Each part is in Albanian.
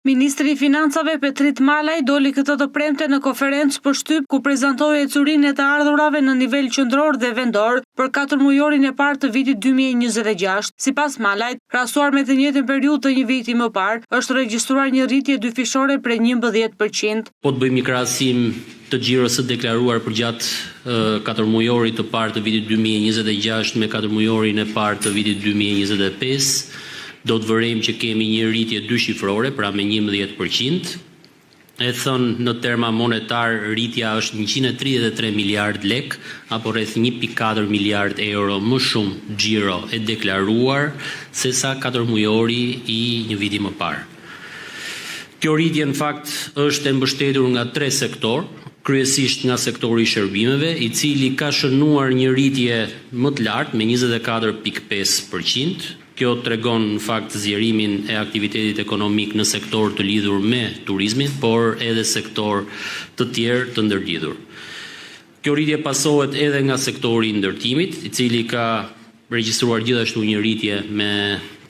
Ministri i Financave Petrit Malaj doli këtë të premte në konferencë për shtyp ku prezantoi ecurinë e të ardhurave në nivel qendror dhe vendor për 4 mujorin e parë të vitit 2026. Sipas Malajt, krahasuar me të njëjtën periudhë të një viti më parë, është regjistruar një rritje dyfishore prej 11%. Po të bëjmë një krahasim të xhiros së deklaruar për gjatë 4 mujorit të parë të vitit 2026 me 4 mujorin e parë të vitit 2025, do të vërejmë që kemi një rritje dyshifrore, pra me 11%. E thënë në terma monetar, rritja është 133 miliard lek, apo rreth 1.4 miliard euro më shumë xhiro e deklaruar se sa 4 mujori i një viti më parë. Kjo rritje në fakt është e mbështetur nga 3 sektor, kryesisht nga sektori i shërbimeve, i cili ka shënuar një rritje më të lartë me 24.5%. Kjo tregon në fakt zgjerimin e aktivitetit ekonomik në sektor të lidhur me turizmin, por edhe sektor të tjerë të ndërlidhur. Kjo rritje pasohet edhe nga sektori i ndërtimit, i cili ka regjistruar gjithashtu një rritje me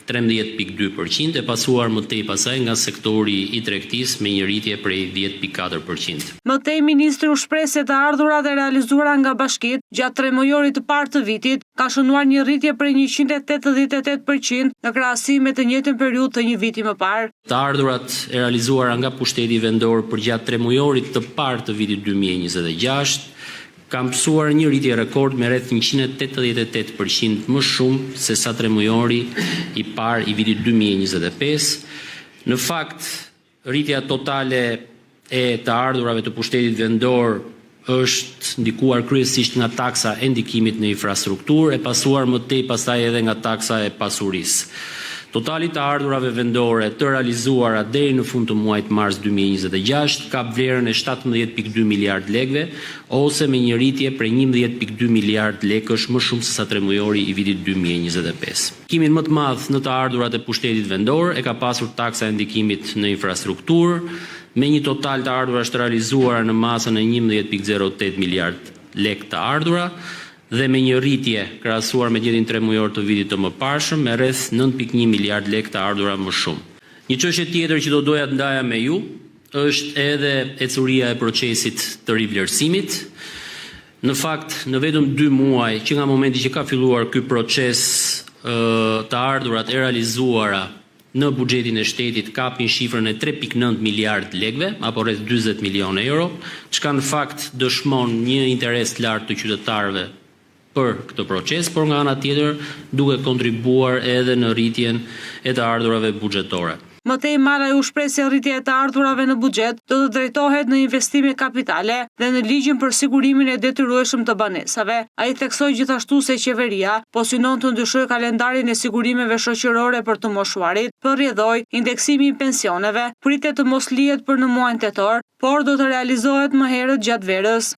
13.2%, e pasuar më tej pasaj nga sektori i tregtisë me një rritje prej 10.4%. Më tej ministri u shpreh se të ardhurat e realizuara nga bashkitë gjatë 3 mujorit të parë të vitit ka shënuar një rritje prej 188% në krahasim me të njëjtën periudhë të një viti më parë. Të ardhurat e realizuara nga pushteti vendor për gjatë 3 mujorit të parë të vitit 2026 kam mësuar një rritje rekord me rreth 188% më shumë se sa 3 mujori i parë i vitit 2025. Në fakt, rritja totale e të ardhurave të pushtetit vendor është ndikuar kryesisht nga taksa e ndikimit në infrastrukturë, e pasuar më tej pastaj edhe nga taksa e pasurisë. Totali të ardhurave vendore të realizuara deri në fund të muajit mars 2026 ka vlerën e 17.2 miliard lekëve, ose me një rritje prej 11.2 miliard lekësh më shumë se sa 3 mujori i vitit 2025. Ndikimin më të madh në të ardhurat e pushtetit vendor e ka pasur taksa e ndikimit në infrastrukturë, me një total të ardhurash të realizuara në masën e 11.08 miliard lekë të ardhura, dhe me një rritje krahasuar me ditën 3 mujor të vitit të mëparshëm me rreth 9.1 miliard lekë të ardhura më shumë. Një çështje tjetër që do doja të ndaja me ju është edhe ecuria e procesit të rivlerësimit. Në fakt, në vetëm 2 muaj që nga momenti që ka filluar ky proces, të ardhurat e realizuara në buxhetin e shtetit kapin shifrën e 3.9 miliard lekëve, apo rreth 40 milionë euro, çka në fakt dëshmon një interes të lartë të qytetarëve për këtë proces, por nga ana tjetër duke kontribuar edhe në rritjen e të ardhurave buxhetore. Më tej Malaj u shpreh se rritja e të ardhurave në buxhet do të drejtohet në investime kapitale dhe në ligjin për sigurimin e detyrueshëm të banesave. Ai theksoi gjithashtu se qeveria po synon të ndryshojë kalendarin e sigurimeve shoqërore për të moshuarit, përrjedhoi indeksimi i pensioneve, pritet të mos lihet për në muajin tetor, por do të realizohet më herët gjatë verës.